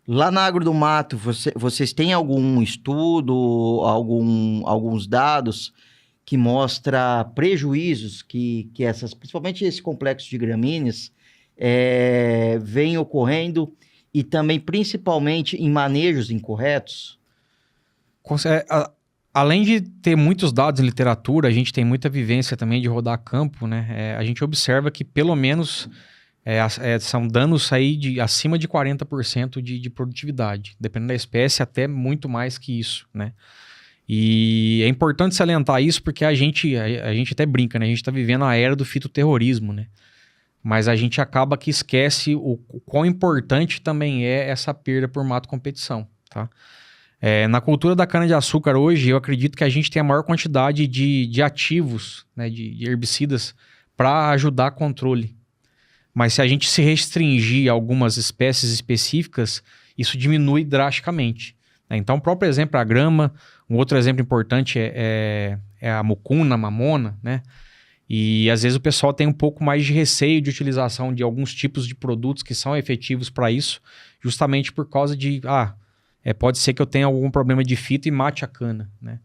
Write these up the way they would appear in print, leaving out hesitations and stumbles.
Lá na Agro do Mato, vocês têm algum estudo, alguns dados que mostra prejuízos que essas, principalmente esse complexo de gramíneas, vem ocorrendo e também principalmente em manejos incorretos? Além de ter muitos dados em literatura, a gente tem muita vivência também de rodar campo, né? A gente observa que pelo menos são danos aí de acima de 40% de produtividade. Dependendo da espécie, até muito mais que isso, né? E é importante salientar isso porque a gente até brinca, né? A gente está vivendo a era do fitoterrorismo, né? Mas a gente acaba que esquece o quão importante também é essa perda por mato competição, tá? Na cultura da cana-de-açúcar hoje, eu acredito que a gente tem a maior quantidade de ativos, né, de herbicidas, para ajudar controle. Mas se a gente se restringir a algumas espécies específicas, isso diminui drasticamente, né? Então, o próprio exemplo é a grama, um outro exemplo importante é a mucuna, a mamona, né? E às vezes o pessoal tem um pouco mais de receio de utilização de alguns tipos de produtos que são efetivos para isso, justamente por causa de, pode ser que eu tenha algum problema de fito e mate a cana, né?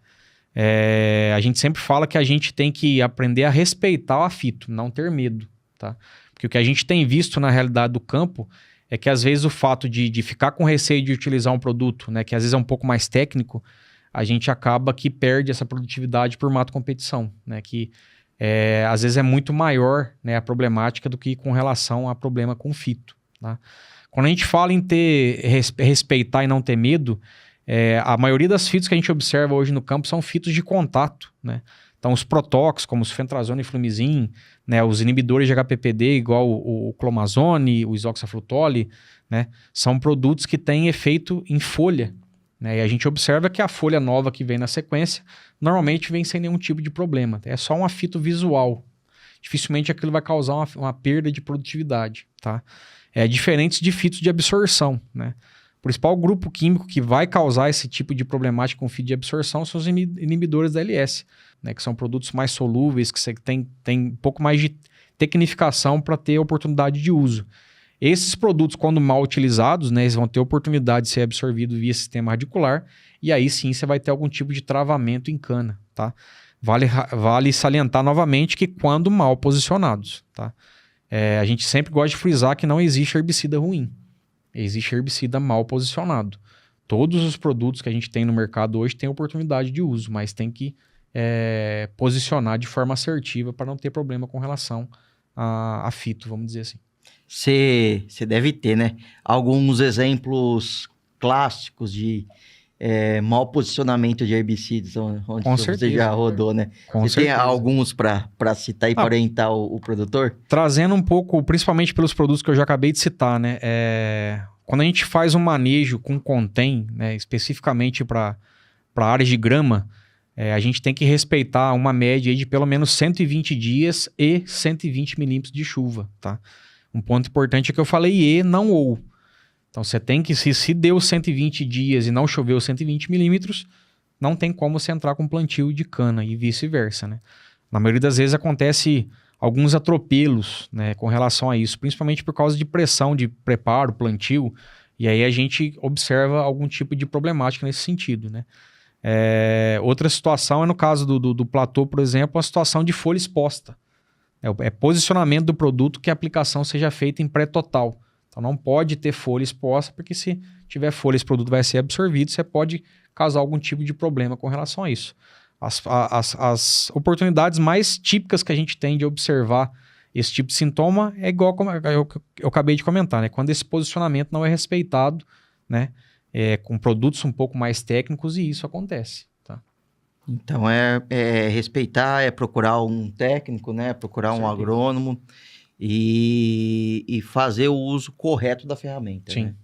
A gente sempre fala que a gente tem que aprender a respeitar a fito, não ter medo, tá? Porque o que a gente tem visto na realidade do campo é que às vezes o fato de ficar com receio de utilizar um produto, né, que às vezes é um pouco mais técnico, a gente acaba que perde essa produtividade por mato competição, né, que às vezes é muito maior, né, a problemática do que com relação a problema com fito, tá? Quando a gente fala em respeitar e não ter medo, a maioria das fitos que a gente observa hoje no campo são fitos de contato, né? Então, os protóxicos, como os fentrazona e flumizin, né, os inibidores de HPPD, igual o clomazone, o isoxafrutole, né, são produtos que têm efeito em folha, né? E a gente observa que a folha nova que vem na sequência, normalmente vem sem nenhum tipo de problema. É só um fito visual. Dificilmente aquilo vai causar uma perda de produtividade, tá? Diferentes de fitos de absorção, né? O principal grupo químico que vai causar esse tipo de problemática com fito de absorção são os inibidores da LS, né? Que são produtos mais solúveis, que tem um pouco mais de tecnificação para ter oportunidade de uso. Esses produtos, quando mal utilizados, né, eles vão ter oportunidade de ser absorvidos via sistema radicular, e aí sim você vai ter algum tipo de travamento em cana, tá? Vale salientar novamente que quando mal posicionados, tá? A gente sempre gosta de frisar que não existe herbicida ruim. Existe herbicida mal posicionado. Todos os produtos que a gente tem no mercado hoje têm oportunidade de uso, mas tem que posicionar de forma assertiva para não ter problema com relação a fito, vamos dizer assim. Você deve ter, né? Alguns exemplos clássicos de mau posicionamento de herbicidas, onde você já rodou, né? Você tem alguns para citar e para orientar o produtor? Trazendo um pouco, principalmente pelos produtos que eu já acabei de citar, né? Quando a gente faz um manejo com contém, né, especificamente para áreas de grama, a gente tem que respeitar uma média aí de pelo menos 120 dias e 120 milímetros de chuva, tá? Um ponto importante é que eu falei e, não ou. Então, você tem que, se deu 120 dias e não choveu 120 milímetros, não tem como você entrar com plantio de cana e vice-versa, né? Na maioria das vezes acontece alguns atropelos, né, com relação a isso, principalmente por causa de pressão de preparo, plantio, e aí a gente observa algum tipo de problemática nesse sentido, né? Outra situação é no caso do platô, por exemplo, a situação de folha exposta. Posicionamento do produto que a aplicação seja feita em pré-total. Então não pode ter folha exposta, porque se tiver folha esse produto vai ser absorvido, você pode causar algum tipo de problema com relação a isso. As oportunidades mais típicas que a gente tem de observar esse tipo de sintoma é igual como eu acabei de comentar, né? Quando esse posicionamento não é respeitado, né? Com produtos um pouco mais técnicos, e isso acontece. Então, respeitar, procurar um técnico, né? Procurar um agrônomo e fazer o uso correto da ferramenta. Sim. Né?